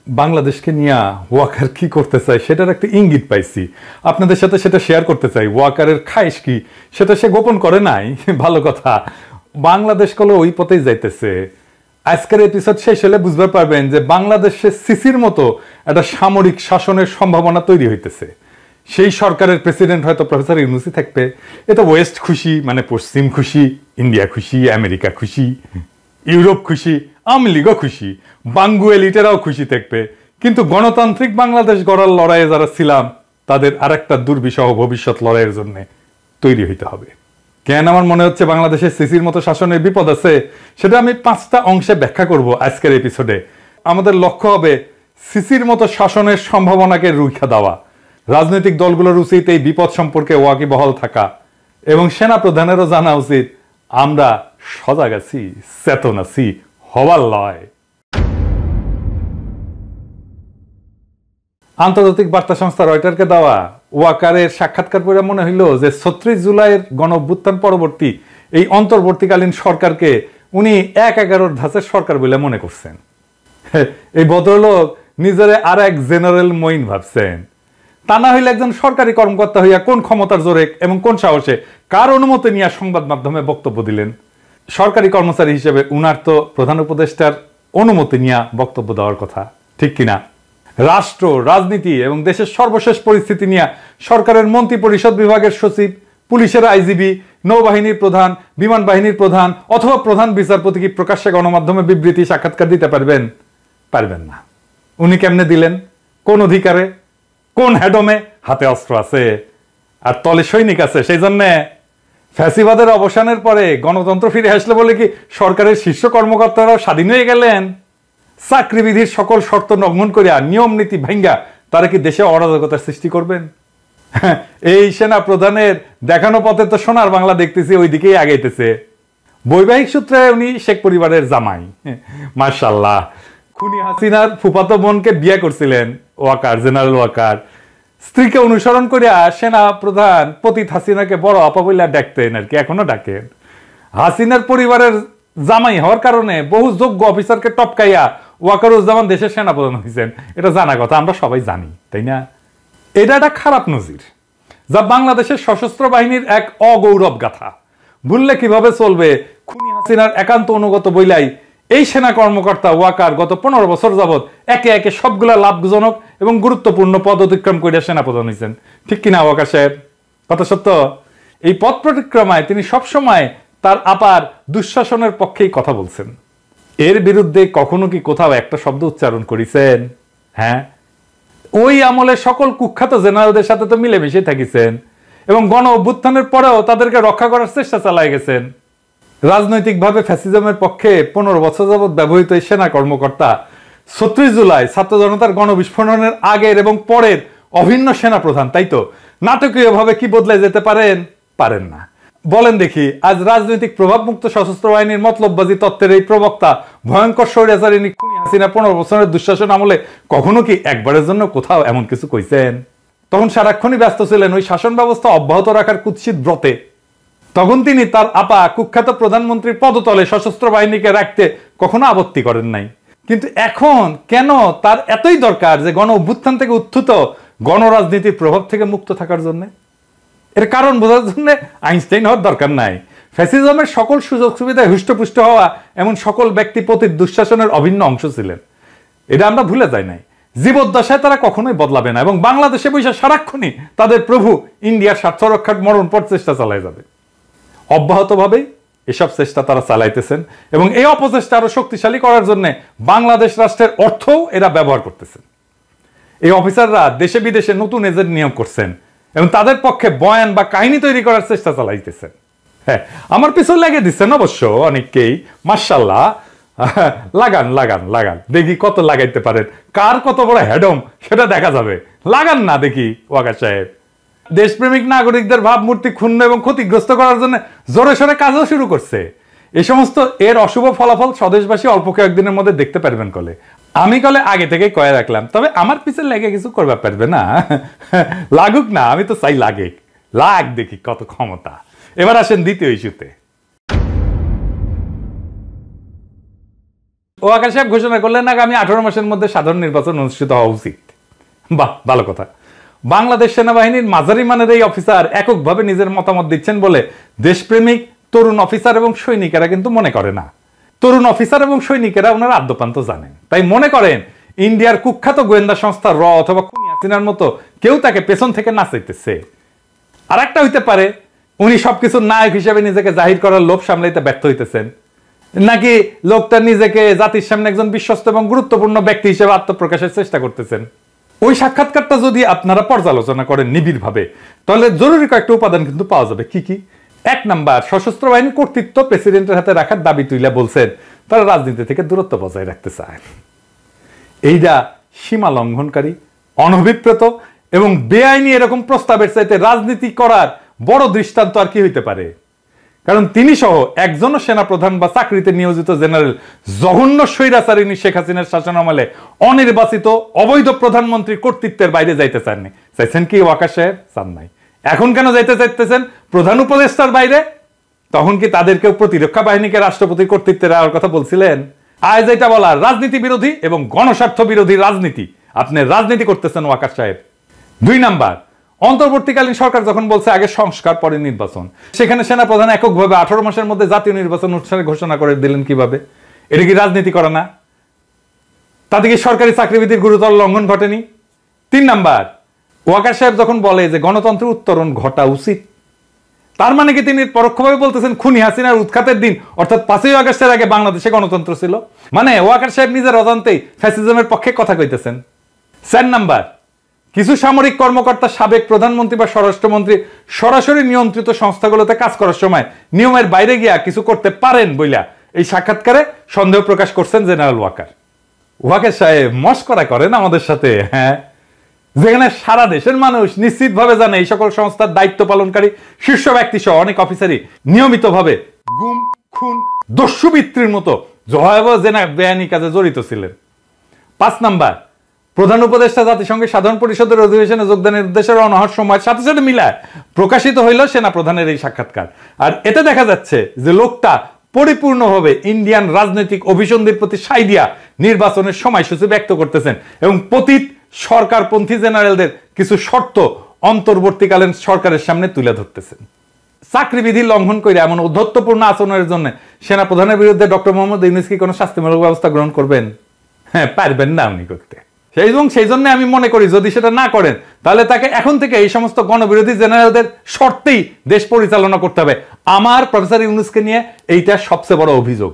বাংলাদেশকে নিয়ে ওয়াকার কি করতে চায় সেটার একটা ইঙ্গিত পাইছি, আপনাদের সাথে সেটা শেয়ার করতে চাই। ওয়াকারের খাইশ কি সেটা সে গোপন করে নাই, ভালো কথা। বাংলাদেশ কলে ওই পথেই যাইতেছে। আজকের এপিসোড শেষ হলে বুঝতে পারবেন যে বাংলাদেশে সিসির মতো একটা সামরিক শাসনের সম্ভাবনা তৈরি হইতেছে। সেই সরকারের প্রেসিডেন্ট হয়তো প্রফেসর ইউনূসই থাকবে। এটা ওয়েস্ট খুশি, মানে পশ্চিম খুশি, ইন্ডিয়া খুশি, আমেরিকা খুশি, ইউরোপ খুশি, আওয়ামী লীগও খুশি, বাঙ্গু এলিটেরাও খুশি থাকবে। কিন্তু গণতান্ত্রিক বাংলাদেশ গড়ার লড়াইয়ে যারা ছিলাম তাদের আরেকটা দুর্বিষহ ভবিষ্যৎ লড়াইয়ের জন্য তৈরি হইতে হবে। কেন আমার মনে হচ্ছে বাংলাদেশের সিসির মতো শাসনের বিপদ আছে সেটা আমি 5টা অংশে ব্যাখ্যা করব আজকের এপিসোডে। আমাদের লক্ষ্য হবে সিসির মতো শাসনের সম্ভাবনাকে রুখে দেওয়া। রাজনৈতিক দলগুলোর উচিত এই বিপদ সম্পর্কে ওয়াকিবহাল থাকা, এবং সেনা প্রধানেরও জানা উচিত আমরা সজাগ আছি, চেতন আছি, হওয়ার লয়। আন্তর্জাতিক বার্তা সংস্থা রয়টারকে দেওয়া ওয়াকারের সাক্ষাৎকার পড়ে মনে হইল যে 36 জুলাইয়ের গণ অভ্যুত্থান পরবর্তী এই অন্তর্বর্তীকালীন সরকারকে উনি 1/11 ধাঁচের সরকার বলে মনে করছেন। এই ভদ্রলোক নিজেরে আর এক জেনারেল মঈন ভাবছেন। তা না হইলে একজন সরকারি কর্মকর্তা হইয়া কোন ক্ষমতার জোরে এবং কোন সাহসে কার অনুমতি নিয়ে সংবাদ মাধ্যমে বক্তব্য দিলেন? সরকারি কর্মচারী হিসেবে উনার তো প্রধান উপদেষ্টার অনুমতি নিয়ে বক্তব্য দেওয়ার কথা, ঠিক কিনা? রাষ্ট্র, রাজনীতি এবং দেশের সর্বশেষ পরিস্থিতি নিয়ে সরকারের মন্ত্রী পরিষদ বিভাগের সচিব, পুলিশের আইজিবি, নৌবাহিনীর প্রধান, বিমান বাহিনীর প্রধান অথবা প্রধান বিচারপতি কি প্রকাশ্যে গণমাধ্যমে বিবৃতি, সাক্ষাৎকার দিতে পারবেন? পারবেন না। উনি কেমনে দিলেন? কোন অধিকারে? কোন হেডমে? হাতে অস্ত্র আছে আর তলে সৈনিক আছে। সেই জন্য ফ্যাসিবাদের অবসানের পরে গণতন্ত্র ফিরে আসলে বলে কি সরকারের শীর্ষ কর্মকর্তারাও স্বাধীন হয়ে গেলেন? চাকরিবিধির সকল শর্ত লঙ্ঘন করিয়া, নিয়ম নীতি ভাঙ্গা তারা কি দেশে অরাজকতার সৃষ্টি করবেন? এই সেনা প্রধানের দেখানো পথে তো সোনার বাংলা দেখতেছি ওই দিকেই আগাইতেছে। বৈবাহিক সূত্রে উনি শেখ পরিবারের জামাই, মাশাআল্লাহ। খুনি হাসিনার ফুফাতো বোনকে বিয়ে করছিলেন ওয়াকার, জেনারেল ওয়াকার। স্ত্রীকে অনুসরণ করিয়া সেনা প্রধান পতিত হাসিনাকে বড় আপা বইলা ডাকতেন আর কি, এখনো ডাকেন। হাসিনার পরিবারের জামাই হওয়ার কারণে বহু যোগ্য অফিসারকে টপকাইয়া ওয়াকারুজ্জামান দেশের সেনাপ্রধান হয়েছেন। এটা জানা কথা, আমরা সবাই জানি, তাই না? এটা একটা খারাপ নজির, যা বাংলাদেশের সশস্ত্র বাহিনীর এক অগৌরব গাথা। ভুললে কিভাবে চলবে? খুনি হাসিনার একান্ত অনুগত বইলাই এই সেনা কর্মকর্তা ওয়াকার গত 15 বছর যাবৎ একে একে সবগুলা লাভজনক এবং গুরুত্বপূর্ণ পদ অতিক্রম করে সেনাপ্রধান হয়েছেন, ঠিক কিনা ওয়াকার সাহেব? কথা সত্য। এই পথ পরিক্রমায় তিনি সবসময় তার আপার দুঃশাসনের পক্ষেই কথা বলছেন। এর বিরুদ্ধে কখনো কি কোথাও একটা শব্দ উচ্চারণ করেছেন? হ্যাঁ, ওই আমলে সকল কুখ্যাত জেনারেলদের সাথে তো মিলেমিশে থাকিছেন এবং গণ অভ্যুত্থানের পরেও তাদেরকে রক্ষা করার চেষ্টা চালায় গেছেন। রাজনৈতিকভাবে ফ্যাসিজমের পক্ষে 15 বছর যাবৎ ব্যবহৃত এই সেনা কর্মকর্তা 36 জুলাই ছাত্র জনতার গণবিস্ফোরণের আগের এবং পরের অভিন্ন সেনা প্রধান, তাই তো? নাটকীয়ভাবে কি বদলে যেতে পারেন? পারেন না। বলেন দেখি, আজ রাজনৈতিক প্রভাবমুক্ত সশস্ত্র বাহিনীর মতলববাজি তত্ত্বের এই প্রবক্তা ভয়ঙ্কর স্বৈরাচারিণী খুনি হাসিনা 15 বছরের দুঃশাসন আমলে কখনো কি একবারের জন্য কোথাও এমন কিছু কইছেন? তখন সারাক্ষণই ব্যস্ত ছিলেন ওই শাসন ব্যবস্থা অব্যাহত রাখার কুৎসিত ব্রতে। তখন তিনি তার আপা কুখ্যাত প্রধানমন্ত্রীর পদতলে সশস্ত্র বাহিনীকে রাখতে কখনো আপত্তি করেন নাই। কিন্তু এখন কেন তার এতই দরকার যে গণ অভ্যুত্থান থেকে উত্থিত গণরাজনীতির প্রভাব থেকে মুক্ত থাকার জন্য? এর কারণ বোঝার জন্য আইনস্টাইন হওয়ার দরকার নাই। ফ্যাসিজমের সকল সুযোগ সুবিধায় হুষ্টপুষ্ট হওয়া এমন সকল ব্যক্তি প্রতি দুঃশাসনের অভিন্ন অংশ ছিলেন, এটা আমরা ভুলে যাই নাই। জীবদ্দশায় তারা কখনোই বদলাবে না এবং বাংলাদেশে বসে সারাক্ষণই তাদের প্রভু ইন্ডিয়ার স্বার্থ রক্ষার মরণপট চেষ্টা চালায় যাবে। অব্যাহতভাবেই এসব চেষ্টা তারা চালাইতেছেন এবং এই অপচেষ্টা আরো শক্তিশালী করার জন্য বাংলাদেশ রাষ্ট্রের অর্থও এরা ব্যবহার করতেছেন। এই অফিসাররা দেশে বিদেশে নতুন এজেন্ট নিয়োগ করছেন এবং তাদের পক্ষে বয়ান বা কাহিনী তৈরি করার চেষ্টা চালাইতেছেন। হ্যাঁ, আমার পিছনে লেগে দিচ্ছেন অবশ্য অনেককেই, মাশাআল্লাহ। লাগান লাগান লাগান, দেখি কত লাগাইতে পারেন, কার কত বড় হেডম সেটা দেখা যাবে। লাগান না দেখি ওয়াকার সাহেব। দেশপ্রেমিক নাগরিকদের ভাবমূর্তি ক্ষুণ্ণ এবং ক্ষতিগ্রস্ত করার জন্য জোরে সোরে কাজও শুরু করছে। এই সমস্ত এর অশুভ ফলাফল স্বদেশবাসী অল্প কয়েকদিনের মধ্যে দেখতে পারবেন কলে। আমি কলে আগে থেকে কয়ে রাখলাম, তবে আমার পিছনে লেগে কিছু করবে পারবে না। লাগুক না, আমি তো চাই লাগে, লাগ দেখি কত ক্ষমতা। এবার আসেন দ্বিতীয় ইস্যুতে। ওয়াকার সাহেব ঘোষণা করলেন আগামী 18 মাসের মধ্যে সাধারণ নির্বাচন অনুষ্ঠিত হওয়া উচিত। বাহ, ভালো কথা। বাংলাদেশ সেনাবাহিনীর মাঝারি মানের এই অফিসার এককভাবে নিজের মতামত দিচ্ছেন বলে দেশপ্রেমিক তরুণ অফিসার এবং সৈনিকেরা কিন্তু মনে করে না। তরুণ অফিসার এবং সৈনিকেরা ওনারা আদ্যপান্ত জানেন, তাই মনে করেন ইন্ডিয়ার কুখ্যাত গোয়েন্দা সংস্থা র অথবা খুনি হাসিনার মতো কেউ তাকে পেছন থেকে নাচাইতেছে। আর একটা হইতে পারে উনি সবকিছু নায়ক হিসেবে নিজেকে জাহির করার লোভ সামলাইতে ব্যর্থ হইতেছেন, নাকি লোকটা নিজেকে জাতির সামনে একজন বিশ্বস্ত এবং গুরুত্বপূর্ণ ব্যক্তি হিসেবে আত্মপ্রকাশের চেষ্টা করতেছেন। ওই সাক্ষাৎকারটা যদি আপনারা পর্যালোচনা করেন নিবিড়ভাবে, তাহলে জরুরি কয়েকটা উপাদান কিন্তু পাওয়া যাবে। কি কি? 1 নাম্বার, সশস্ত্র বাহিনীর কর্তৃত্ব প্রেসিডেন্টের হাতে রাখার দাবি তুলে বলছেন তারা রাজনীতি থেকে দূরত্ব বজায় রাখতে চায়। এইটা সীমা লঙ্ঘনকারী, অনভিপ্রেত এবং বেআইনি এরকম প্রস্তাবের চাইতে রাজনীতি করার বড় দৃষ্টান্ত আর কি হইতে পারে? কারণ তিনি সহ একজনও সেনাপ্রধান বা চাকরিতে নিয়োজিত জেনারেল জঘন্য স্বৈরাচারিণী শেখ হাসিনার শাসনামলে অনির্বাচিত অবৈধ প্রধানমন্ত্রীর কর্তৃত্বের বাইরে যাইতে চাননি। চাইছেন কি ওয়াকার সাহেব? চান নাই। এখন কেন যাইতে চাইতেছেন প্রধান উপদেষ্টার বাইরে? তখন কি তাদেরকেও প্রতিরক্ষা বাহিনীকে রাষ্ট্রপতির কর্তৃত্বে দেওয়ার কথা বলছিলেন? আজ এটা বলার রাজনীতি বিরোধী এবং গণস্বার্থ বিরোধী রাজনীতি আপনি রাজনীতি করতেছেন ওয়াকার সাহেব। 2 নাম্বার, অন্তর্বর্তীকালীন সরকার যখন বলছে আগে সংস্কার পরে নির্বাচন, সেখানে সেনাপ্রধান এককভাবে 18 মাসের মধ্যে জাতীয় নির্বাচন অনুষ্ঠানের ঘোষণা করে দিলেন কিভাবে? এটা কি রাজনীতি করে না? তাতে কি সরকারি চাকরিবিধির গুরুতর লঙ্ঘন ঘটেনি? 3 নাম্বার, ওয়াকার সাহেব যখন বলে যে গণতন্ত্রের উত্তরণ ঘটা উচিত, তার মানে কি তিনি পরোক্ষভাবে বলতেছেন খুনি হাসিনার উৎখাতের দিন অর্থাৎ 5ই আগস্টের আগে বাংলাদেশে গণতন্ত্র ছিল? মানে ওয়াকার সাহেব নিজের অজান্তেই ফ্যাসিজমের পক্ষে কথা কইতেছেন। 4 নাম্বার, কিছু সামরিক কর্মকর্তা সাবেক প্রধানমন্ত্রী বা স্বরাষ্ট্রমন্ত্রী সরাসরি নিয়ন্ত্রিত সংস্থাগুলোতে কাজ করার সময় নিয়মের বাইরে গিয়া কিছু করতে পারেন বইলা এই সাক্ষাৎকারে সন্দেহ প্রকাশ করছেন জেনারেল ওয়াকার। ওয়াকার সাহেব মস্করা করেন আমাদের সাথে, হ্যাঁ, যেখানে সারা দেশের মানুষ নিশ্চিতভাবে জানে এই সকল সংস্থার দায়িত্ব পালনকারী শীর্ষ ব্যক্তি সহ অনেক অফিসারই নিয়মিতভাবে গুম, খুন, দস্যুবৃত্তির মতো ভয়াবহ বেআইনি কাজে জড়িত ছিলেন। 5 নাম্বার, প্রধান উপদেষ্টা জাতিসংঘের সাধারণ পরিষদের অধিবেশনে যোগদানের উদ্দেশ্যে রওনা হওয়ার সময় সাথে সাথে মিলায় প্রকাশিত হইল সেনা প্রধানের এই সাক্ষাৎকার। আর এতে দেখা যাচ্ছে যে লোকটা পরিপূর্ণভাবে ইন্ডিয়ান রাজনৈতিক অভিসন্ধির প্রতি সায় দিয়া নির্বাচনের সময়সূচি ব্যক্ত করতেছেন এবং পতিত সরকারপন্থী জেনারেলদের কিছু শর্ত অন্তর্বর্তীকালীন সরকারের সামনে তুলে ধরতেছেন। চাকরিবিধি লঙ্ঘন করে এমন ঔদ্ধত্যপূর্ণ আচরণের জন্য সেনা প্রধানের বিরুদ্ধে ডক্টর মোহাম্মদ ইউনূস কি কোনো শাস্তিমূলক ব্যবস্থা গ্রহণ করবেন? হ্যাঁ, পারবেন না উনি করতে। সেই জন্য আমি মনে করি যদি সেটা না করেন তাহলে তাকে এখন থেকে এই সমস্ত গণবিরোধী জেনারেলদের শর্তেই দেশ পরিচালনা করতে হবে। আমার প্রফেসর ইউনূসকে নিয়ে এইটা সবচেয়ে বড় অভিযোগ।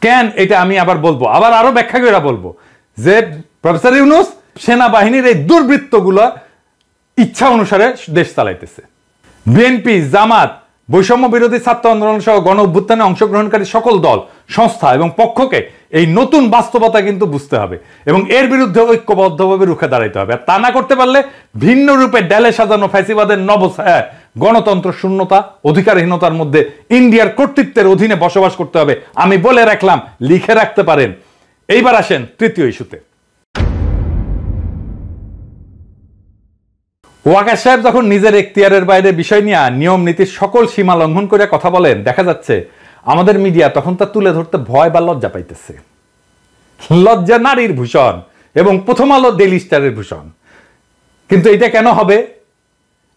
কেন এটা আমি আবার বলবো, আবার আরো ব্যাখ্যা করে বলবো যে প্রফেসর ইউনূস সেনাবাহিনীর এই দুর্বৃত্তগুলো ইচ্ছা অনুসারে দেশ চালাইতেছে। বিএনপি, জামাত, বৈষম্য বিরোধী ছাত্র আন্দোলন সহ গণ অভ্যুত্থানে অংশগ্রহণকারী সকল দল, সংস্থা এবং পক্ষকে এই নতুন বাস্তবতা কিন্তু বুঝতে হবে এবং এর বিরুদ্ধে ঐক্যবদ্ধভাবে রুখে দাঁড়াইতে হবে। আর তা না করতে পারলে ভিন্ন রূপে ডেলে সাজানো ফ্যাসিবাদের নবছায়া গণতন্ত্র শূন্যতা, অধিকারহীনতার মধ্যে ইন্ডিয়ার কর্তৃত্বের অধীনে বসবাস করতে হবে। আমি বলে রাখলাম, লিখে রাখতে পারেন। এইবার আসেন তৃতীয় ইস্যুতে। ওয়াকার সাহেব যখন নিজের এখতিয়ারের বাইরে বিষয় নিয়ে নিয়ম নীতির সকল সীমা লঙ্ঘন করে কথা বলেন, দেখা যাচ্ছে আমাদের মিডিয়া তখন তা তুলে ধরতে ভয় বা লজ্জা পাইতেছে। লজ্জা নারীর ভূষণ এবং প্রথম আলো, ডেইলি স্টারের ভূষণ। কিন্তু এটা কেন হবে?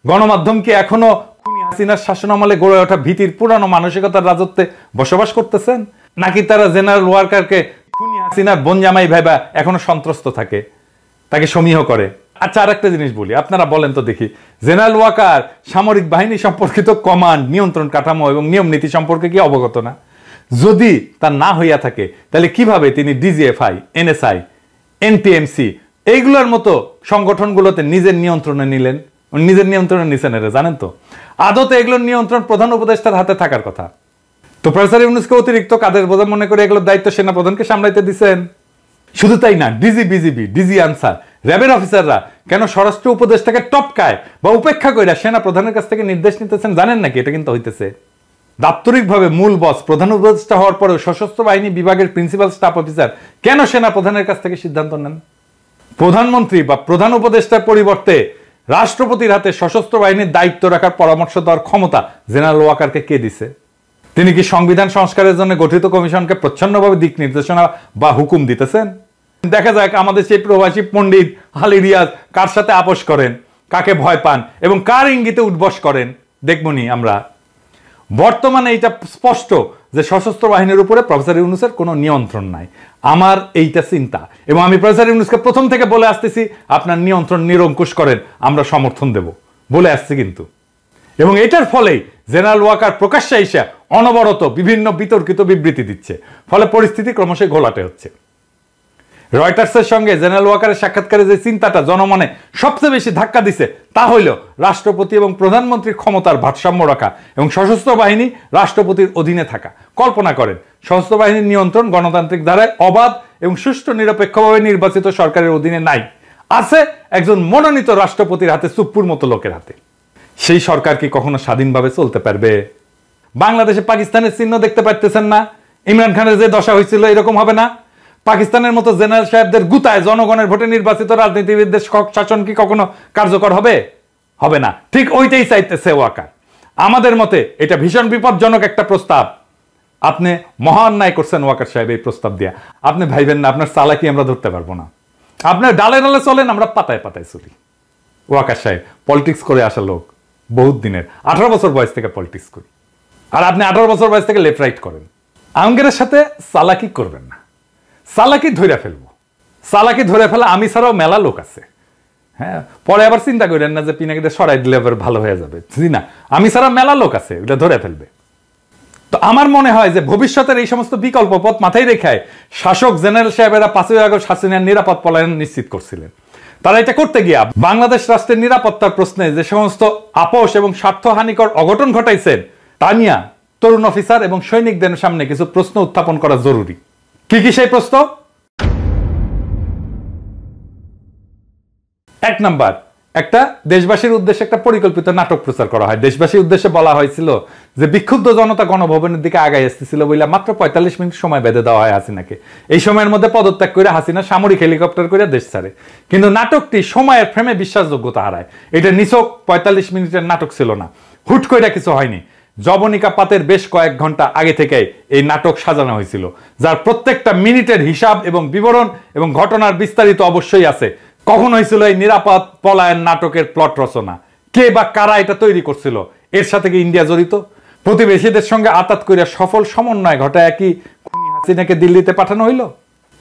গণমাধ্যম কি এখনো খুনি হাসিনার শাসনামলে গড়ে ওঠা ভীতির পুরানো মানসিকতার রাজত্বে বসবাস করতেছেন, নাকি তারা জেনারেল ওয়াকারকে খুনি হাসিনার বনজামাই ভাইবা এখনো সন্ত্রস্ত থাকে, তাকে সমীহ করে? আচ্ছা, আর একটা জিনিস বলি, আপনারা বলেন তো দেখি, জেনারেল ওয়াকার সামরিক বাহিনী সম্পর্কিত কমান্ড, নিয়ন্ত্রণ কাঠামো এবং নিয়ম নীতি সম্পর্কে কি অবগত না? যদি তা না হইয়া থাকে তাহলে কিভাবে তিনি ডিজিএফআই, এনএসআই, এনটিএমসি এইগুলোর মতো সংগঠনগুলোতে নিজের নিয়ন্ত্রণে নিলেন? নিজের নিয়ন্ত্রণে নিছেন এরা জানেন তো? আদতে এগুলোর নিয়ন্ত্রণ প্রধান উপদেষ্টার হাতে থাকার কথা। তো প্রফেসর ইউনূসকে অতিরিক্ত কাদের বোঝা মনে করে এগুলোর দায়িত্ব সেনা প্রধানকে সামলাইতে দিচ্ছেন। শুধু তাই না, ডিজি, বিজিবি, ডিজি আনসার, র্যাবের অফিসাররা কেন স্বরাষ্ট্র উপদেষ্টাকে টপকায় বা উপেক্ষা করে সেনা প্রধানের কাছ থেকে নির্দেশ নিতেছেন জানেন নাকি? এটা কিন্তু হইতেছে দাপ্তরিকভাবে মূল বস প্রধান উপদেষ্টা হওয়ার পরেও সশস্ত্র বাহিনী বিভাগের প্রিন্সিপাল স্টাফ অফিসার কেন সেনা প্রধানের কাছ থেকে সিদ্ধান্ত নেন? প্রধানমন্ত্রী বা প্রধান উপদেষ্টার পরিবর্তে রাষ্ট্রপতির হাতে সশস্ত্র বাহিনীর দায়িত্ব রাখার পরামর্শ দেওয়ার ক্ষমতা জেনারেল ওয়াকারকে কে দিছে? তিনি কি সংবিধান সংস্কারের জন্য গঠিত কমিশনকে প্রচ্ছন্নভাবে দিক নির্দেশনা বা হুকুম দিতেছেন? দেখা যাক আমাদের সেই প্রবাসী পণ্ডিত আলী রিয়াজ কার সাথে আপোষ করেন, কাকে ভয় পান এবং কার ইঙ্গিতে উঠবস করেন দেখবনি আমরা। বর্তমানে এটা স্পষ্ট যে সশস্ত্র বাহিনীর উপরে প্রফেসর ইউনূসের কোনো নিয়ন্ত্রণ নাই। আমার এইটা চিন্তা, এবং আমি প্রফেসর ইউনূসকে প্রথম থেকে বলে আসতেছি, আপনার নিয়ন্ত্রণ নিরঙ্কুশ করেন, আমরা সমর্থন দেব বলে আসছি কিন্তু। এবং এটার ফলেই জেনারেল ওয়াকার প্রকাশ্যে এসে অনবরত বিভিন্ন বিতর্কিত বিবৃতি দিচ্ছে, ফলে পরিস্থিতি ক্রমশই ঘোলাটে হচ্ছে। রয়টার্সের সঙ্গে জেনারেল ওয়াকারের সাক্ষাৎকারে যে চিন্তাটা জনমনে সবচেয়ে বেশি ধাক্কা দিছে তা হইল রাষ্ট্রপতি এবং প্রধানমন্ত্রীর ক্ষমতার ভারসাম্য রাখা এবং সশস্ত্র বাহিনী রাষ্ট্রপতির অধীনে থাকা। কল্পনা করেন, সশস্ত্র বাহিনীর নিয়ন্ত্রণ গণতান্ত্রিক ধারায় অবাধ এবং সুষ্ঠু নিরপেক্ষভাবে নির্বাচিত সরকারের অধীনে নাই, আছে একজন মনোনীত রাষ্ট্রপতির হাতে, চুপ্পুর মতো লোকের হাতে। সেই সরকার কি কখনো স্বাধীনভাবে চলতে পারবে? বাংলাদেশে পাকিস্তানের চিহ্ন দেখতে পারতেছেন না? ইমরান খানের যে দশা হয়েছিল এরকম হবে না? পাকিস্তানের মতো জেনারেল সাহেবদের গুতায় জনগণের ভোটে নির্বাচিত রাজনীতিবিদদের শাসন কি কখনো কার্যকর হবে? হবে না। ঠিক ওইটাই চাইতেছে ওয়াকার। আমাদের মতে এটা ভীষণ বিপজ্জনক একটা প্রস্তাব। আপনি মহা অন্যায় করছেন ওয়াকার সাহেব এই প্রস্তাব দিয়া। আপনি ভাইবেন না আপনার চালাকি আমরা ধরতে পারবো না। আপনার ডালে ডালে চলেন, আমরা পাতায় পাতায় চলি। ওয়াকার সাহেব পলিটিক্স করে আসা লোক, বহুত দিনের, 18 বছর বয়স থেকে পলিটিক্স করি, আর আপনি 18 বছর বয়স থেকে লেফট রাইট করেন। আঙ্গেরের সাথে চালাকি করবেন না, চালাকি ধরে ফেলবো। চালাকি ধরে ফেলা আমি ছাড়াও মেলা লোক আছে। হ্যাঁ, পরে আবার চিন্তা করেন না যে পিনাকিটা সরাই দিলে আবার ভালো হয়ে যাবে। জি না, আমি ছাড়া মেলা লোক আছে, ওটা ধরে ফেলবে। তো আমার মনে হয় যে ভবিষ্যতের এই সমস্ত বিকল্প পথ মাথায় রেখে শাসক জেনারেল সাহেবেরা 5ই আগস্ট হাসিনার নিরাপদ পলায়ন নিশ্চিত করছিলেন। তারা এটা করতে গিয়া বাংলাদেশ রাষ্ট্রের নিরাপত্তার প্রশ্নে যে সমস্ত আপোষ এবং স্বার্থহানিকর অঘটন ঘটাইছেন তা নিয়ে তরুণ অফিসার এবং সৈনিকদের সামনে কিছু প্রশ্ন উত্থাপন করা জরুরি। কি কি সেই প্রশ্ন? 1 নাম্বার, একটা দেশবাসীর উদ্দেশ্যে একটা পরিকল্পিত নাটক প্রচার করা হয়। দেশবাসীর উদ্দেশ্যে বলা হয়েছিল যে বিক্ষুব্ধ জনতা গণভবনের দিকে আগায় আসতেছিল বলে মাত্র 45 মিনিট সময় বেঁধে দেওয়া হয় হাসিনাকে। এই সময়ের মধ্যে পদত্যাগ করে হাসিনা সামরিক হেলিকপ্টার করে দেশ ছাড়ে। কিন্তু নাটকটি সময়ের ফ্রেমে বিশ্বাসযোগ্যতা হারায়। এটা নিছক 45 মিনিটের নাটক ছিল না, হুট করে কিছু হয়নি। জবনিকা পাতের বেশ কয়েক ঘন্টা আগে থেকে এই নাটক সাজানো হয়েছিল, যার প্রত্যেকটা মিনিটের হিসাব এবং বিবরণ এবং ঘটনার বিস্তারিত অবশ্যই আছে। কখন হয়েছিল এই নিরাপদ পলায়ন নাটকের প্লট রচনা? কে বা কারা এটা তৈরি করছিল? এর সাথে কি ইন্ডিয়া জড়িত? প্রতিবেশীদের সঙ্গে আতাত করিয়া সফল সমন্বয় ঘটায় কি খুনি হাসিনাকে দিল্লিতে পাঠানো হইল?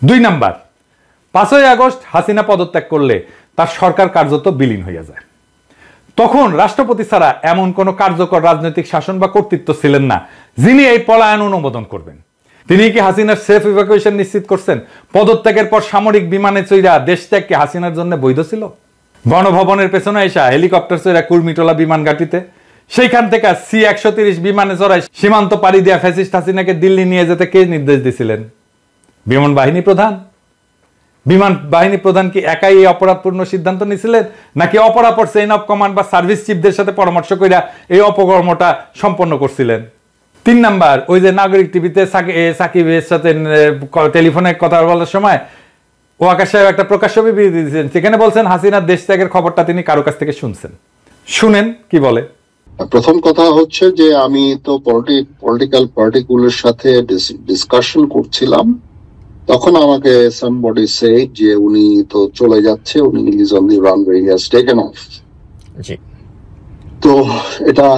2 নাম্বার, 5ই আগস্ট হাসিনা পদত্যাগ করলে তার সরকার কার্যত বিলীন হইয়া যায়। তখন রাষ্ট্রপতি ছাড়া এমন কোন কার্যকর রাজনৈতিক শাসন বা কর্তৃত্ব ছিলেন না যিনি এই পলায়ন অনুমোদন করবেন। তিনি কি হাসিনার সেফ ইভাকুয়েশন নিশ্চিত করছেন? পদত্যাগের পর সামরিক বিমানে চইরা দেশ ত্যাগ কি হাসিনার জন্য বৈধ ছিল? গণভবনের পেছনে এসা হেলিকপ্টার চইরা কুর্মিটোলা বিমান ঘাটিতে, সেইখান থেকে C-130 বিমানে চড়াই সীমান্ত পাড়ি দিয়া ফ্যাসিস্ট হাসিনাকে দিল্লি নিয়ে যেতে কে নির্দেশ দিয়েছিলেন? বিমান বাহিনী প্রধান। বিমান বাহিনী প্রধান কি একাই এই অপরাধপূর্ণ সিদ্ধান্ত নিয়েছিলেন, নাকি অপরাপর চেইন অফ কমান্ড বা সার্ভিস চিফদের সাথে পরামর্শ কইরা এই অপকর্মটা সম্পন্ন করছিলেন? 3 নাম্বার, ওই যে নাগরিক টিভিতে সাকিবের সাথে টেলিফোনে কথা বলার সময় ওয়াকার সাহেব একটা প্রকাশ্য বিবৃতি দিয়েছেন, সেখানে বলছেন হাসিনার দেশ ত্যাগের খবরটা তিনি কারো কাছ থেকে শুনছেন। শুনেন কি বলে। প্রথম কথা হচ্ছে যে আমি তো পলিটিক্যাল পার্টিগুলোর সাথে ডিসকাশন করছিলাম, তখন আমাকে somebody said যে উনি তো চলে যাচ্ছে, উনি is on the runway, he has taken off. জি, তো এটা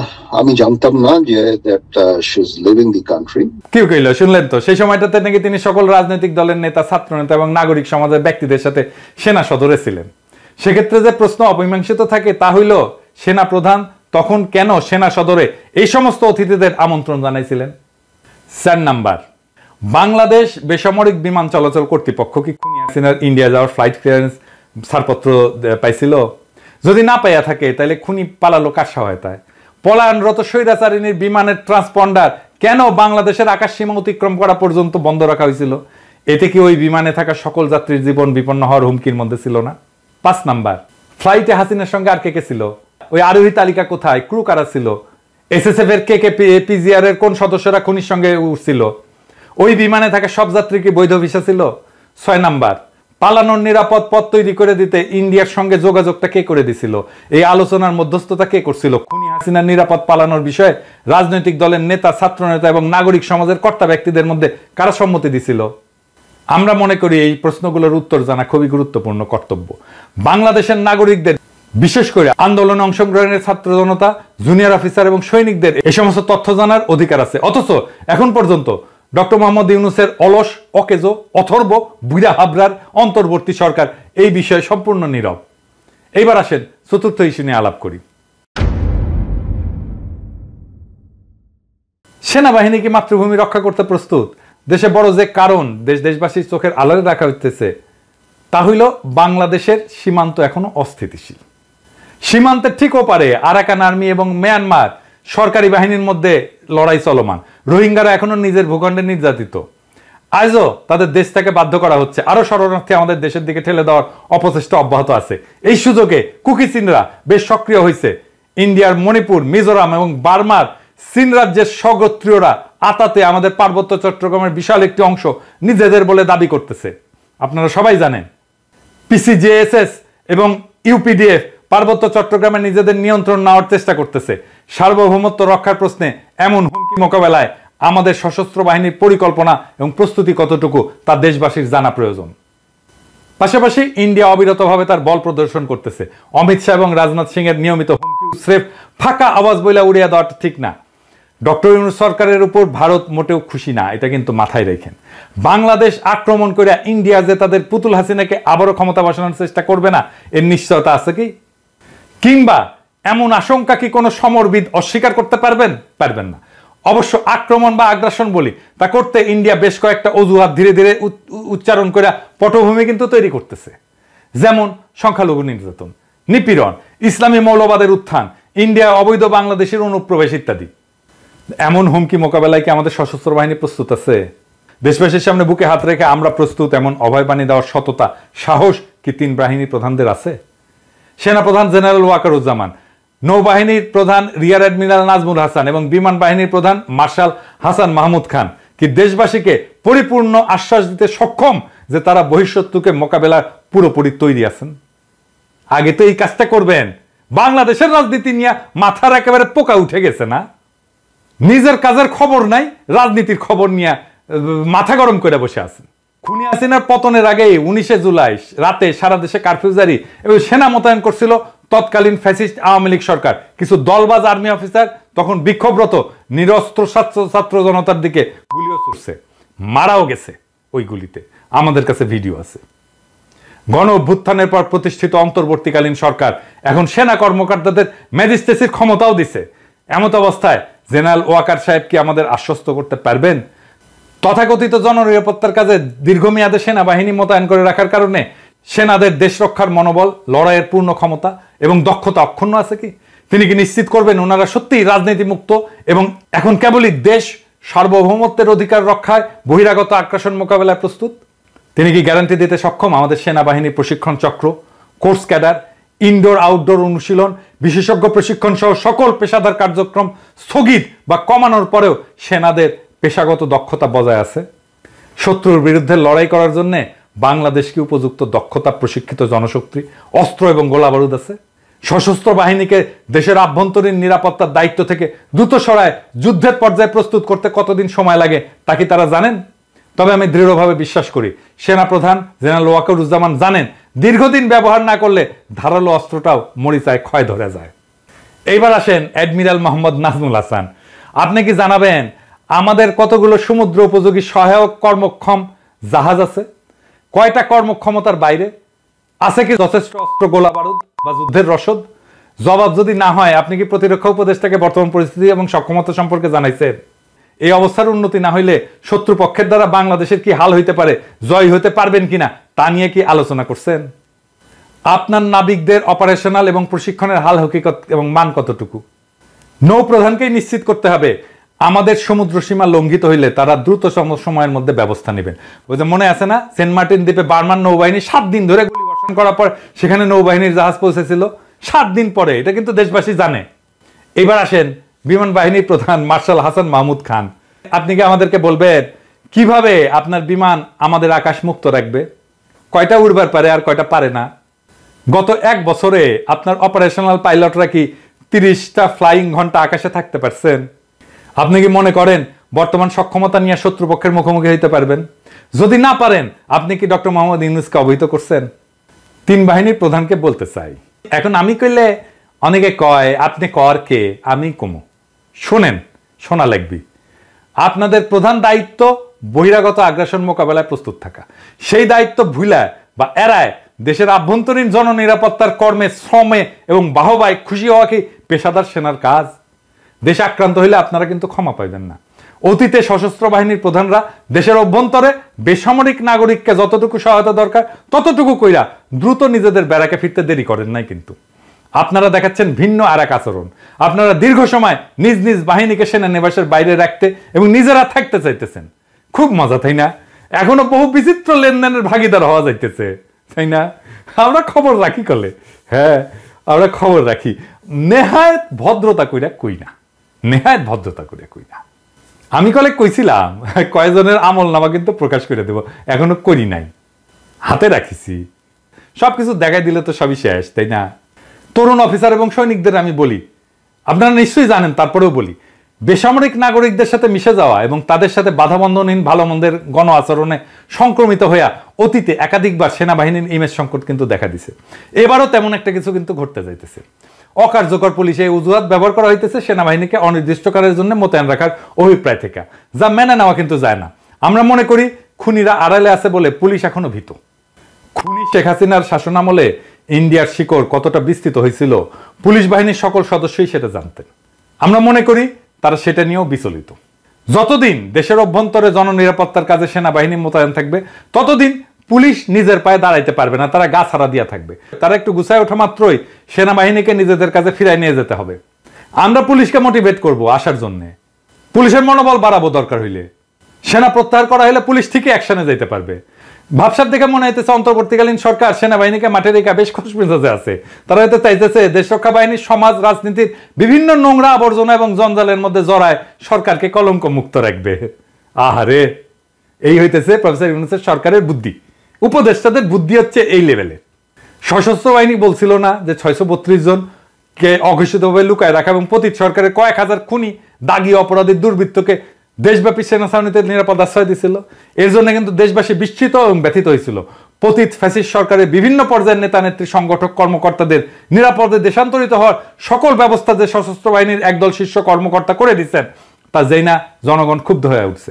আমি জানতাম না যে that she is leaving the country. কেউ কইলো, শুনলেন তো, সেই সময়টাতে নাকি তিনি সকল রাজনৈতিক দলের নেতা, ছাত্র নেতা এবং নাগরিক সমাজের ব্যক্তিদের সাথে সেনা সদরে ছিলেন। সেক্ষেত্রে যে প্রশ্ন অমীমাংসিত থাকে তা হইল, সেনা প্রধান তখন কেন সেনা সদরে এই সমস্ত অতিথিদের আমন্ত্রণ জানাইছিলেন? 4 নাম্বার, বাংলাদেশ বেসামরিক বিমান চলাচল কর্তৃপক্ষ কি খুনি হাসিনার ইন্ডিয়া যাওয়ার ফ্লাইট ক্লিয়ারেন্স ছাড়পত্র পাইছিল? যদি না পাইয়া থাকে তাহলে খুনি পালালো কার সহায়তায়? পলায়নরত স্বৈরাচারিণীর বিমানের ট্রান্সপন্ডার কেন বাংলাদেশের আকাশ সীমা অতিক্রম করা পর্যন্ত বন্ধ রাখা হয়েছিল? এতে কি ওই বিমানে থাকা সকল যাত্রীর জীবন বিপন্ন হওয়ার হুমকির মধ্যে ছিল না? 5 নাম্বার, ফ্লাইটে হাসিনার সঙ্গে আর কে কে ছিল? ওই আরোহী তালিকা কোথায়? ক্রু কারা ছিল? SSF এর কে PGR এর কোন সদস্যরা খুনির সঙ্গে উঠছিল? ওই বিমানে থাকা সব যাত্রী কি বৈধ ভিসা ছিল? 6 নাম্বার, পালানোর নিরাপদ পথ তৈরি করে দিতে ইন্ডিয়ার সঙ্গে যোগাযোগটা কে করে দিছিল? এই আলোচনার মধ্যস্থতা কে করছিল? খুনি হাসিনার নিরাপদ পালানোর বিষয়ে রাজনৈতিক দলের নেতা, ছাত্রনেতা এবং নাগরিক সমাজের কর্তা ব্যক্তিদের মধ্যে কারা সম্মতি দিছিল? আমরা মনে করি এই প্রশ্নগুলোর উত্তর জানা খুবই গুরুত্বপূর্ণ কর্তব্য। বাংলাদেশের নাগরিকদের, বিশেষ করে আন্দোলনে অংশগ্রহণের ছাত্র জনতা, জুনিয়র অফিসার এবং সৈনিকদের এই সমস্ত তথ্য জানার অধিকার আছে। অথচ এখন পর্যন্ত ডক্টর মোহাম্মদ ইউনূসের অলস, অকেজো, অথর্ব, বুইড়া হাবরার অন্তর্বর্তী সরকার এই বিষয়ে সম্পূর্ণ নীরব। এইবার আসেন চতুর্থ ইস্যু নিয়ে আলাপ করি। সেনাবাহিনী কি মাতৃভূমি রক্ষা করতে প্রস্তুত? দেশে বড় যে কারণ দেশবাসীর চোখের আড়ালে রাখা হইতেছে তা হইল বাংলাদেশের সীমান্ত এখনো অস্থিতিশীল। সীমান্তের ঠিক ওপারে আরাকান আর্মি এবং মিয়ানমার সরকারি বাহিনীর মধ্যে লড়াই চলমান। রোহিঙ্গারা এখনো নিজের ভূখণ্ডে নির্যাতিত। আজও তাদের দেশ থেকে বাধ্য করা হচ্ছে। আরো শরণার্থী আমাদের দেশের দিকে ঠেলে দেওয়ার অপচেষ্টা অব্যাহত আছে। এই সুযোগে কুকি চীনরা বেশ সক্রিয় হয়েছে। ইন্ডিয়ার মণিপুর, মিজোরাম এবং বার্মার চীন রাজ্যের স্বগোত্রীয়রা আতাতে আমাদের পার্বত্য চট্টগ্রামের বিশাল একটি অংশ নিজেদের বলে দাবি করতেছে। আপনারা সবাই জানেন পিসিজেএসএস এবং ইউপিডিএফ পার্বত্য চট্টগ্রামে নিজেদের নিয়ন্ত্রণ নেওয়ার চেষ্টা করতেছে। সার্বভৌমত্ব রক্ষার প্রশ্নে এমন হুমকি মোকাবেলায় আমাদের সশস্ত্র বাহিনীর পরিকল্পনা এবং প্রস্তুতি কতটুকু তা দেশবাসীর জানা প্রয়োজন। পাশাপাশি ইন্ডিয়া অবিরতভাবে তার বল প্রদর্শন করতেছে। অমিত শাহ এবং রাজনাথ সিং এর নিয়মিত হুমকি স্রেফ ফাঁকা আওয়াজ বইলা উড়িয়ে দেওয়াটা ঠিক না। ডক্টর ইউনূস সরকারের উপর ভারত মোটেও খুশি না, এটা কিন্তু মাথায় রাখেন। বাংলাদেশ আক্রমণ করে ইন্ডিয়া যে তাদের পুতুল হাসিনাকে আবারও ক্ষমতা বসানোর চেষ্টা করবে না এর নিশ্চয়তা আছে কি? কিংবা এমন আশঙ্কা কি কোনো সমরবিদ অস্বীকার করতে পারবেন না? অবশ্য আক্রমণ বা আগ্রাসন বলি তা করতে ইন্ডিয়া বেশ কয়েকটা অজুহাত ধীরে ধীরে উচ্চারণ করে পটভূমি কিন্তু তৈরি করতেছে। যেমন সংখ্যালঘু নির্যাতন, নিপীড়ন, ইসলামী মৌলবাদের উত্থান, ইন্ডিয়া অবৈধ বাংলাদেশের অনুপ্রবেশ ইত্যাদি। এমন হুমকি মোকাবেলায় কি আমাদের সশস্ত্র বাহিনী প্রস্তুত আছে? দেশবাসীর সামনে বুকে হাত রেখে আমরা প্রস্তুত এমন অভয় বাণী দেওয়ার সততা, সাহস কি তিন বাহিনী প্রধানদের আছে? সেনাপ্রধান জেনারেল ওয়াকারুজ্জামান, নৌবাহিনীর প্রধান রিয়ার অ্যাডমিরাল নাজমুল হাসান এবং বিমান বাহিনীর প্রধান মার্শাল হাসান মাহমুদ খান কি দেশবাসীকে পরিপূর্ণ আশ্বাস দিতে সক্ষম যে তারা বহিঃশত্রুকে মোকাবেলার পুরোপুরি তৈরি আছেন? আগে তো এই কাজটা করবেন। বাংলাদেশের রাজনীতি নিয়ে মাথার একেবারে পোকা উঠে গেছে না? নিজের কাজের খবর নাই, রাজনীতির খবর নিয়ে মাথা গরম করে বসে আছেন। খুনি হাসিনার পতনের আগে 19 জুলাই রাতে সারা দেশে কারফিউ জারি এবং সেনা মোতায়েন করছিল তৎকালীন ফ্যাসিস্ট আওয়ামী লীগ সরকার। কিছু দলবাজ আর্মি অফিসার তখন বিক্ষোভরত নিরস্ত্র ছাত্র জনতার দিকে গুলিও ছুড়ছে, মারাও গেছে ওই গুলিতে। আমাদের কাছে ভিডিও আছে। গণ অভ্যুত্থানের পর প্রতিষ্ঠিত অন্তর্বর্তীকালীন সরকার এখন সেনা কর্মকর্তাদের ম্যাজিস্ট্রেসির ক্ষমতাও দিছে। এমত অবস্থায় জেনারেল ওয়াকার সাহেব কি আমাদের আশ্বস্ত করতে পারবেন তথাকথিত জননিরাপত্তার কাজে দীর্ঘমেয়াদে সেনাবাহিনী মোতায়েন করে রাখার কারণে সেনাদের দেশ রক্ষার মনোবল, লড়াইয়ের পূর্ণ ক্ষমতা এবং দক্ষতা অক্ষুণ্ণ আছে কি? তিনি কি নিশ্চিত করবেন ওনারা সত্যিই রাজনীতি মুক্ত এবং এখন কেবলই দেশ সার্বভৌমত্বের অধিকার রক্ষায় বহিরাগত আগ্রাসন মোকাবেলায় প্রস্তুত? তিনি কি গ্যারান্টি দিতে সক্ষম আমাদের সেনাবাহিনীর প্রশিক্ষণ চক্র, কোর্স ক্যাডার, ইনডোর আউটডোর অনুশীলন, বিশেষজ্ঞ প্রশিক্ষণ সহ সকল পেশাদার কার্যক্রম স্থগিত বা কমানোর পরেও সেনাদের পেশাগত দক্ষতা বজায় আছে? শত্রুর বিরুদ্ধে লড়াই করার জন্য বাংলাদেশ কি উপযুক্ত দক্ষতা, প্রশিক্ষিত জনশক্তি, অস্ত্র এবং গোলাবারুদ আছে? সশস্ত্র বাহিনীকে দেশের আভ্যন্তরীণ নিরাপত্তার দায়িত্ব থেকে দ্রুত সরায় যুদ্ধের পর্যায়ে প্রস্তুত করতে কতদিন সময় লাগে তা কি তারা জানেন? তবে আমি দৃঢ়ভাবে বিশ্বাস করি সেনাপ্রধান জেনারেল ওয়াকারুজ্জামান জানেন দীর্ঘদিন ব্যবহার না করলে ধারালো অস্ত্রটাও মরিচায় ক্ষয় ধরে যায়। এইবার আসেন অ্যাডমিরাল মোহাম্মদ নাজমুল হাসান, আপনি কি জানাবেন আমাদের কতগুলো সমুদ্র উপযোগী সহায়ক কর্মক্ষম জাহাজ আছে? কয়টা কর্মক্ষমতার বাইরে আছে? কি যথেষ্ট অস্ত্র, গোলা বারুদ বা যুদ্ধের রসদ? জবাব যদি না হয় আপনি কি প্রতিরক্ষা উপদেষ্টাকে বর্তমান পরিস্থিতি এবং সক্ষমতা সম্পর্কে জানাইছেন? এই অবস্থার উন্নতি না হইলে শত্রুপক্ষের দ্বারা বাংলাদেশের কি হাল হইতে পারে, জয় হইতে পারবেন কিনা তা নিয়ে কি আলোচনা করছেন? আপনার নাবিকদের অপারেশনাল এবং প্রশিক্ষণের হাল হকিকত এবং মান কতটুকু? নৌপ্রধানকেই নিশ্চিত করতে হবে আমাদের সমুদ্র সীমা লঙ্ঘিত হইলে তারা দ্রুত সময়ের মধ্যে ব্যবস্থা নেবেন। ওই যে মনে আছে না, সেন্ট মার্টিন দ্বীপে বার্মান নৌবাহিনী 7 দিন ধরে গুলি বর্ষণ করার পর সেখানে নৌবাহিনীর জাহাজ পৌঁছেছিল 7 দিন পরে। এটা কিন্তু দেশবাসী জানে। এবার আসেন বিমান বাহিনীর প্রধান মার্শাল হাসান মাহমুদ খান, আপনি কি আমাদেরকে বলবেন কিভাবে আপনার বিমান আমাদের আকাশ মুক্ত রাখবে? কয়টা উড়বার পারে আর কয়টা পারে না? গত 1 বছরে আপনার অপারেশনাল পাইলটরা কি 30টা ফ্লাইং ঘন্টা আকাশে থাকতে পারছেন? আপনি কি মনে করেন বর্তমান সক্ষমতা নিয়ে শত্রুপক্ষের মুখোমুখি হইতে পারবেন? যদি না পারেন, আপনি কি ডক্টর মোহাম্মদ ইউনূসকে অবহিত করছেন? 3 বাহিনীর প্রধানকে বলতে চাই, এখন আমি কইলে অনেকে কয় আপনি কর কে, আমি কমু। শোনেন, শোনা লাগবি। আপনাদের প্রধান দায়িত্ব বহিরাগত আগ্রাসন মোকাবেলায় প্রস্তুত থাকা। সেই দায়িত্ব ভুলায় বা এড়ায় দেশের আভ্যন্তরীণ জননিরাপত্তার কর্মে, শ্রমে এবং বাহবায় খুশি হওয়া কি পেশাদার সেনার কাজ? দেশ আক্রান্ত হইলে আপনারা কিন্তু ক্ষমা পাইবেন না। অতীতে সশস্ত্র বাহিনীর প্রধানরা দেশের অভ্যন্তরে বেসামরিক নাগরিককে যতটুকু সহায়তা দরকার ততটুকু কইরা দ্রুত নিজেদের ব্যারাকে ফিরতে দেরি করেন নাই। কিন্তু আপনারা দেখাচ্ছেন ভিন্ন আর এক আচরণ। আপনারা দীর্ঘ সময় নিজ নিজ বাহিনীকে সেনানিবাসের বাইরে রাখতে এবং নিজেরা থাকতে চাইতেছেন। খুব মজা, তাই না? এখনো বহু বিচিত্র লেনদেনের ভাগিদার হওয়া যাইতেছে, তাই না? আমরা খবর রাখি কলে, হ্যাঁ আমরা খবর রাখি। নেহায়েত ভদ্রতা কইরা কই না, নেহায়েত ভদ্রতা কইরা কই না। আমি কলে কইছিলাম কয়েকজনের আমল নামা কিন্তু প্রকাশ করে দেব, এখনো করি নাই, হাতে রাখিছি। সবকিছু দেখাই দিলে তো সবই শেষ, তাই না? তরুণ অফিসার এবং সৈনিকদের আমি বলি, আপনারা নিশ্চয়ই জানেন, তারপরেও বলি, বেসামরিক নাগরিকদের সাথে মিশে যাওয়া এবং তাদের সাথে বাধাবন্ধনহীন ভালো মন্দের গণ আচরণে সংক্রমিত হইয়া অতীতে একাধিকবার সেনাবাহিনীর ইমেজ সংকট কিন্তু দেখা দিছে। এবারও তেমন একটা কিছু কিন্তু ঘটতে যাইতেছে। অকার্যকর পুলিশে অজুহাত ব্যবহার করা হইতেছে সেনাবাহিনীকে অনির্দিষ্টকালের জন্য মোতায়েন রাখার অভিপ্রায় থেকে, যা মেনে নেওয়া কিন্তু যায় না। আমরা মনে করি খুনিরা আড়ালে আছে বলে পুলিশ এখনো ভীত। খুনি শেখ হাসিনার শাসনামলে ইন্ডিয়ার শিকড় কতটা বিস্তৃত হয়েছিল পুলিশ বাহিনীর সকল সদস্যই সেটা জানতেন। আমরা মনে করি তারা সেটা নিয়েও বিচলিত। যতদিন দেশের অভ্যন্তরে জননিরাপত্তার কাজে সেনাবাহিনী মোতায়েন থাকবে ততদিন পুলিশ নিজের পায়ে দাঁড়াইতে পারবে না, তারা গা ছাড়া দিয়া থাকবে। তারা একটু গুছায় ওঠা মাত্রই সেনাবাহিনীকে নিজেদের কাছে ফিরাই নিয়ে যেতে হবে। আমরা পুলিশকে মোটিভেট করব আসার জন্য, পুলিশের মনোবল বাড়াবো, দরকার হইলে সেনা প্রত্যাহার করা হলে পুলিশ ঠিকই অ্যাকশনে যেতে পারবে। ভাবসাব দেখে মনে হইতেছে অন্তর্বর্তীকালীন সরকার সেনাবাহিনীকে মাঠে রেখা বেশ খুশ মেজাজে আছে। তারা হয়তো চাইতেছে দেশ রক্ষা বাহিনীর সমাজ রাজনীতির বিভিন্ন নোংরা আবর্জনা এবং জঞ্জালের মধ্যে জড়ায় সরকারকে কলঙ্ক মুক্ত রাখবে। আহারে, এই হইতেছে প্রফেসর ইউনূসের সরকারের বুদ্ধি। উপদেষ্টাদের বুদ্ধি হচ্ছে এই লেভেলে। সশস্ত্র বাহিনী বলছিল না যে 632 জনকে অঘোষিতভাবে লুকায় রাখা এবং পতিত সরকারের কয়েক হাজার খুনি, দাগী, অপরাধী, দুর্বৃত্তকে দেশব্যাপী সেনা ছাউনিতে নিরাপদ আশ্রয় দিছিল। এর জন্য কিন্তু দেশবাসী বিস্মিত এবং ব্যথিত হয়েছিল। পতিত ফ্যাসিস্ট সরকারের বিভিন্ন পর্যায়ের নেতা নেত্রী, সংগঠক, কর্মকর্তাদের নিরাপদে দেশান্তরিত হওয়ার সকল ব্যবস্থা যে সশস্ত্র বাহিনীর একদল শীর্ষ কর্মকর্তা করে দিচ্ছেন তা যেই না জনগণ ক্ষুব্ধ হয়ে উঠছে।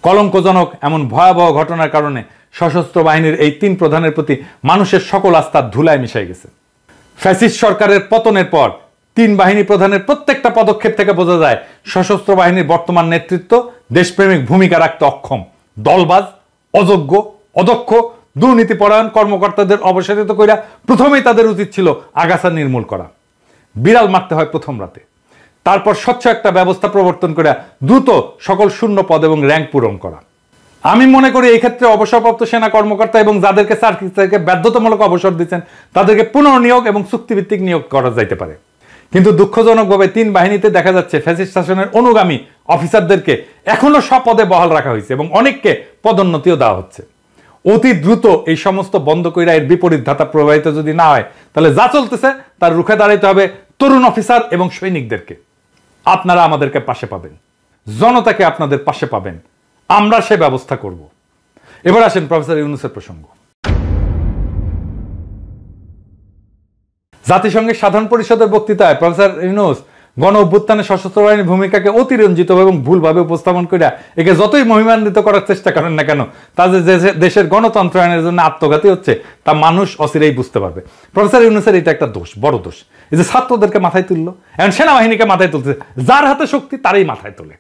কলঙ্কজনক এমন ভয়াবহ ঘটনার কারণে সশস্ত্র বাহিনীর এই 3 প্রধানের প্রতি মানুষের সকল আস্থা ধুলায় মিশে গেছে। ফ্যাসিস্ট সরকারের পতনের পর 3 বাহিনী প্রধানের প্রত্যেকটা পদক্ষেপ থেকে বোঝা যায় সশস্ত্র বাহিনীর বর্তমান নেতৃত্ব দেশপ্রেমিক ভূমিকা রাখতে অক্ষম। দলবাজ, অযোগ্য, অদক্ষ, দুর্নীতিপরায়ণ কর্মকর্তাদের অবসারিত কইরা প্রথমেই তাদের উচিত ছিল আগাছা নির্মূল করা। বিড়াল মারতে হয় প্রথম রাতে, তারপর স্বচ্ছ একটা ব্যবস্থা প্রবর্তন করে দ্রুত সকল শূন্য পদ এবং র্যাঙ্ক পূরণ করা। আমি মনে করি এই ক্ষেত্রে অবসরপ্রাপ্ত সেনা কর্মকর্তা এবং যাদেরকে চাকরি থেকে বাধ্যতামূলক অবসর দিচ্ছেন তাদেরকে পুনর্নিয়োগ এবং চুক্তিভিত্তিক নিয়োগ করা যাইতে পারে। কিন্তু দুঃখজনকভাবে 3 বাহিনীতে দেখা যাচ্ছে ফ্যাসিস্ট শাসনের অনুগামী অফিসারদেরকে এখনো সব পদে বহাল রাখা হয়েছে এবং অনেককে পদোন্নতিও দেওয়া হচ্ছে। অতি দ্রুত এই সমস্ত বন্ধ কইরা এর বিপরীত ধাতা প্রবাহিত যদি না হয় তাহলে যা চলতেছে তার রুখে দাঁড়াইতে হবে তরুণ অফিসার এবং সৈনিকদেরকে। আপনারা আমাদেরকে পাশে পাবেন, জনতাকে আপনাদের পাশে পাবেন, আমরা সে ব্যবস্থা করব। এবার আসেন প্রফেসর ইউনূসের প্রসঙ্গ। জাতিসংঘের সাধারণ পরিষদের বক্তৃতায় প্রফেসর ইউনূস গণ অভ্যুত্থানে সশস্ত্র বাহিনীর ভূমিকাকে অতিরঞ্জিত এবং ভুলভাবে উপস্থাপন করে একে যতই মহিমান্বিত করার চেষ্টা করেন না কেন, তা যে দেশের গণতন্ত্রায়নের জন্য আত্মঘাতী হচ্ছে তা মানুষ অচিরেই বুঝতে পারবে। প্রফেসর ইউনূসের এটা একটা দোষ, বড় দোষ। এই যে ছাত্রদেরকে মাথায় তুললো, এখন সেনাবাহিনীকে মাথায় তুলছে, যার হাতে শক্তি তারই মাথায় তোলে,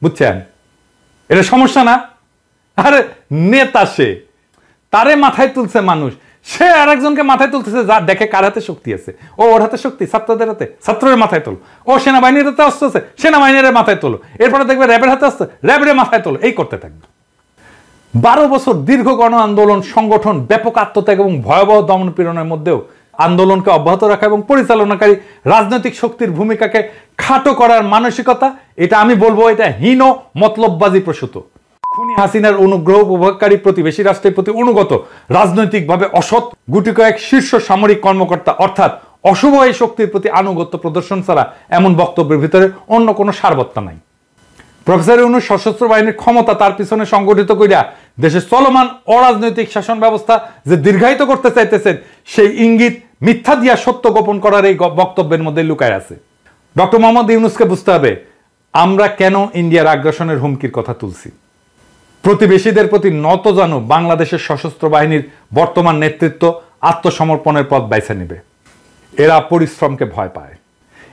বুঝছেন? এটা সমস্যা না? আরে নেতা সে, তারে মাথায় তুলছে মানুষ, সে আর একজনকে মাথায় তুলতেছে যা দেখে কার হাতে শক্তি আছে। ও ওর হাতে শক্তি, ছাত্রদের হাতে, ছাত্রের মাথায় তোলো। ও সেনাবাহিনীর হাতে অস্ত্র আছে, সেনাবাহিনীর মাথায় তোলো। এরপরে দেখবে র্যাবের হাতে আসছে, র্যাবের মাথায় তোলো। এই করতে থাকবে। 12 বছর দীর্ঘ গণ আন্দোলন সংগঠন, ব্যাপক আত্মত্যাগ এবং ভয়াবহ দমনপীড়নের মধ্যেও আন্দোলনকে অব্যাহত রাখা এবং পরিচালনাকারী রাজনৈতিক শক্তির ভূমিকাকে খাটো করার মানসিকতা, এটা আমি বলবো এটা হীন মতলববাজি প্রসূত। খুনি হাসিনার অনুগ্রহ উপভোগকারী প্রতিবেশী রাষ্ট্রের প্রতি অনুগত রাজনৈতিকভাবে অসৎ গুটি কয়েক শীর্ষ সামরিক কর্মকর্তা অর্থাৎ অশুভ এই শক্তির প্রতি আনুগত্য প্রদর্শন ছাড়া এমন বক্তব্যের ভিতরে অন্য কোনো সারবত্তা নাই। প্রফেসর ইউনূস সশস্ত্র বাহিনীর ক্ষমতা তার পিছনে সংগঠিত কইরা দেশের চলমান অরাজনৈতিক শাসন ব্যবস্থা যে দীর্ঘায়িত করতে চাইতেছেন সেই ইঙ্গিত মিথ্যা দিয়া সত্য গোপন করার এই বক্তব্যের মধ্যে লুকায় আছে। ডক্টর মোহাম্মদ ইউনূসকে বুঝতে হবে আমরা কেন ইন্ডিয়ার আগ্রাসনের হুমকির কথা তুলছি। প্রতিবেশীদের প্রতি নত জানু বাংলাদেশের সশস্ত্র বাহিনীর বর্তমান নেতৃত্ব আত্মসমর্পণের পথ বাইছে নেবে। এরা পরিশ্রমকে ভয় পায়,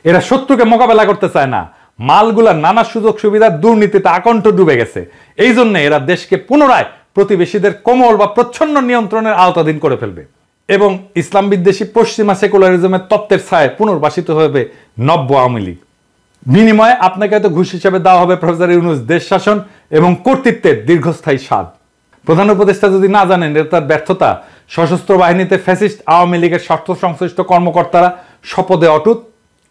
এরা শত্রুকে মোকাবেলা করতে চায় না, মালগুলার নানা সুযোগ সুবিধার দুর্নীতিতে আকণ্ঠ ডুবে গেছে। এই জন্য এরা দেশকে পুনরায় প্রতিবেশীদের কোমল বা প্রচ্ছন্ন নিয়ন্ত্রণের আওতাধীন করে ফেলবে এবং ইসলাম বিদ্বেষী পশ্চিমা সেকুলারিজমের তত্ত্বের ছায় পুনর্বাসিত হবে নব্য আওয়ামী লীগ। বিনিময়ে আপনাকে হয়তো ঘুষ হিসেবে দেওয়া হবে প্রফেসর ইউনূস দেশ শাসন এবং কর্তৃত্বের দীর্ঘস্থায়ী স্বাদ। প্রধান উপদেষ্টা যদি না জানেন এটা তার ব্যর্থতা। সশস্ত্র বাহিনীতে ফ্যাসিস্ট আওয়ামী লীগের স্বার্থ সংশ্লিষ্ট কর্মকর্তারা শপথে অটুট,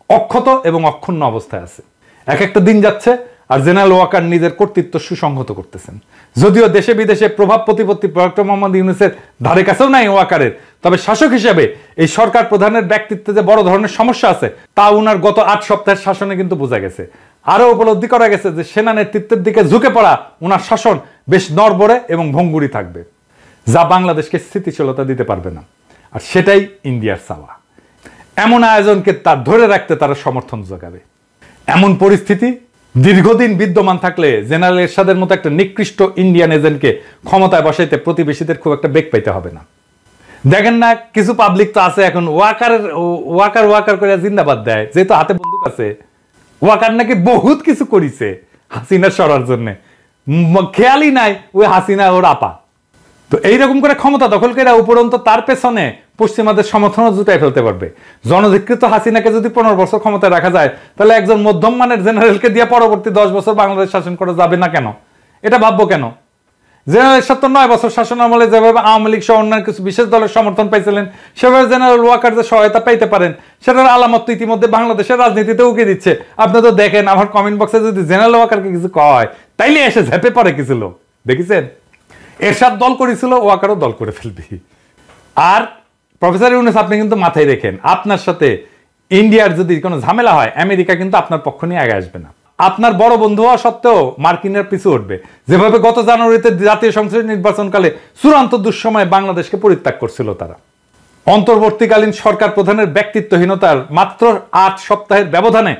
অক্ষত এবং অক্ষুণ্ণ অবস্থায় আছে। এক একটা দিন যাচ্ছে আর জেনারেল ওয়াকার নিজের কর্তৃত্ব সুসংহত করতেছেন। যদিও দেশে বিদেশে প্রভাব প্রতিপত্তি ডক্টর মোহাম্মদ ইউনূসের ধারে কাছেও নাই ওয়াকারের, তবে শাসক হিসেবে এই সরকার প্রধানের ব্যক্তিত্বে যে বড় ধরনের সমস্যা আছে তা উনার গত 8 সপ্তাহের শাসনে কিন্তু বোঝা গেছে। আরো উপলব্ধি করা গেছে যে সেনা নেতৃত্বের দিকে ঝুঁকে পড়া উনার শাসন বেশ নড়বড়ে এবং ভঙ্গুরি থাকবে, যা বাংলাদেশকে স্থিতিশীলতা দিতে পারবে না। আর সেটাই ইন্ডিয়ার চাওয়া। এমন আয়োজনকে তার ধরে রাখতে তারা সমর্থন যোগাবে। এমন পরিস্থিতি দীর্ঘদিন বিদ্যমান থাকলে জেনারেল এরশাদের মতো একটা নিকৃষ্ট ইন্ডিয়ান এজেন্টকে ক্ষমতায় বসাইতে প্রতিবেশীদের খুব একটা বেগ পাইতে হবে না। দেখেন না, কিছু পাবলিক তো আছে এখন ওয়াকার করে জিন্দাবাদ দেয়, যেহেতু হাতে বন্দুক আছে। ওয়াকার নাকি বহুত কিছু করিছে হাসিনা সরার জন্য, খেয়ালই নাই ওই হাসিনা ওর আপা। তো এইরকম করে ক্ষমতা দখল করে উপরন্ত তার পেছনে পশ্চিমাদের সমর্থনও জুটাই ফেলতে পারবে। জনধিকৃত হাসিনাকে যদি 15 বছর ক্ষমতায় রাখা যায় তাহলে একজন মধ্যম মানের জেনারেলকে দিয়ে পরবর্তী 10 বছর বাংলাদেশ শাসন করা যাবে না কেন? এটা ভাববো কেন? জেনারেল 9 বছর শাসন আমলে যেভাবে আওয়ামী লীগ সহ অন্যান্য কিছু বিশেষ দলের সমর্থন পাইছিলেন সেভাবে জেনারেল ওয়াকার যে সহায়তা পাইতে পারেন সেটার আলামত তো ইতিমধ্যে বাংলাদেশের রাজনীতিতে উকি দিচ্ছে। আপনি তো দেখেন আমার কমেন্ট বক্সে যদি জেনারেল ওয়াকারকে কিছু কয় তাইলে এসে ঝেপে পড়ে কিছু লোক, দেখেছেন? এরশাদ দল করেছিল, ওয়াকারও দল করে ফেলবি। আর প্রফেসর ইউনূস আপনি কিন্তু মাথায় রেখেন, আপনার সাথে ইন্ডিয়ার যদি কোনো ঝামেলা হয় আমেরিকা কিন্তু আপনার পক্ষ নিয়ে আগে আসবে না। আপনার বড় বন্ধু হওয়া সত্ত্বেও মার্কিনের পিছু উঠবে। যেভাবে গত জানুয়ারিতে জাতীয় সংসদ নির্বাচনকালে চূড়ান্ত দুঃসময়ে বাংলাদেশকে পরিত্যাগ করছিল তারা। অন্তর্বর্তীকালীন সরকার প্রধানের ব্যক্তিত্বহীনতার মাত্র 8 সপ্তাহের ব্যবধানে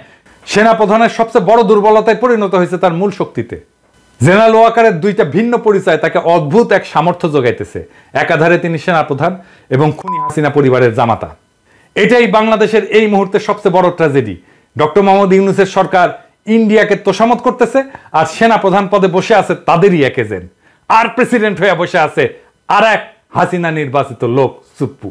সেনা প্রধানের সবচেয়ে বড় দুর্বলতায় পরিণত হয়েছে তার মূল শক্তিতে। জেনারেল ওয়াকারের 2টা ভিন্ন পরিচয় তাকে অদ্ভুত এক সামর্থ্য যোগাইতেছে। একাধারে তিনি সেনাপ্রধান এবং খুনি হাসিনা পরিবারের জামাতা। এটাই বাংলাদেশের এই মুহূর্তে সবচেয়ে বড় ট্র্যাজেডি। ডক্টর মোহাম্মদ ইউনূসের সরকার ইন্ডিয়াকে তোষামত করতেছে আর সেনা প্রধান পদে বসে আছে তাদেরই এক এজেন্ট, আর প্রেসিডেন্ট হয়ে বসে আছে আর এক হাসিনা নির্বাচিত লোক সুপ্পু।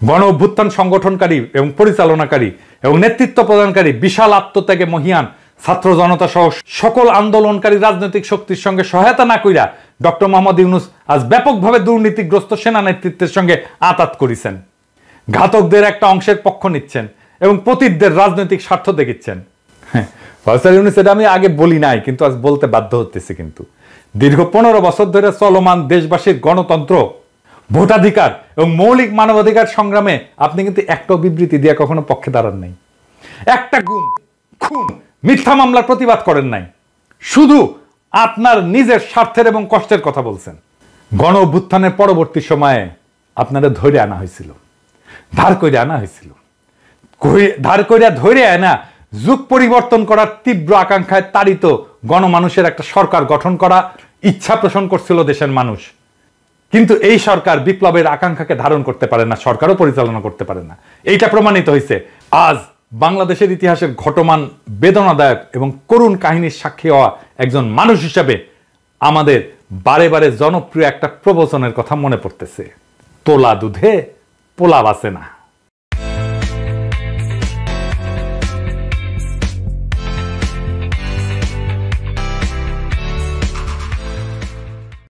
গণ অভ্যুত্থান সংগঠনকারী এবং পরিচালনাকারী এবং নেতৃত্ব প্রদানকারী বিশাল আত্মত্যাগে মহিয়ান ছাত্র জনতা সহ সকল আন্দোলনকারী রাজনৈতিক শক্তির সঙ্গে সহায়তা না কইরা ডক্টর মোহাম্মদ ইউনূস আজ ব্যাপকভাবে দুর্নীতিগ্রস্ত সেনা নেতৃত্বের সঙ্গে আঁতাত করেছেন। ঘাতকদের একটা অংশের পক্ষ নিচ্ছেন এবং পতিতদের রাজনৈতিক স্বার্থ দেখিচ্ছেন। প্রফেসর ইউনূস এটা আমি আগে বলি নাই, কিন্তু আজ বলতে বাধ্য হতেছি। কিন্তু দীর্ঘ 15 বছর ধরে চলমান দেশবাসীর গণতন্ত্র, ভোটাধিকার এবং মৌলিক মানবাধিকার সংগ্রামে আপনি কিন্তু একটা বিবৃতি দিয়ে কখনো পক্ষে দাঁড়ান নাই, একটা গুম, খুন, মিথ্যা মামলার প্রতিবাদ করেন নাই, শুধু আপনার নিজের স্বার্থের এবং কষ্টের কথা বলছেন। গণ অভ্যুত্থানের পরবর্তী সময়ে আপনারা ধরে আনা হয়েছিল, ধার করে আনা হয়েছিল, ধার করে ধরে আনা যুগ পরিবর্তন করার তীব্র আকাঙ্ক্ষায় তাড়িত গণমানুষের একটা সরকার গঠন করা ইচ্ছা পোষণ করছিল দেশের মানুষ। কিন্তু এই সরকার বিপ্লবের আকাঙ্ক্ষাকে ধারণ করতে পারে না, সরকারও পরিচালনা করতে পারে না। এইটা প্রমাণিত হয়েছে আজ বাংলাদেশের ইতিহাসের ঘটমান বেদনাদায়ক এবং করুণ কাহিনীর সাক্ষী হওয়া একজন মানুষ হিসাবে আমাদের বারে বারে জনপ্রিয় একটা প্রবচনের কথা মনে পড়তেছে, তোলা দুধে পোলা বাসে না।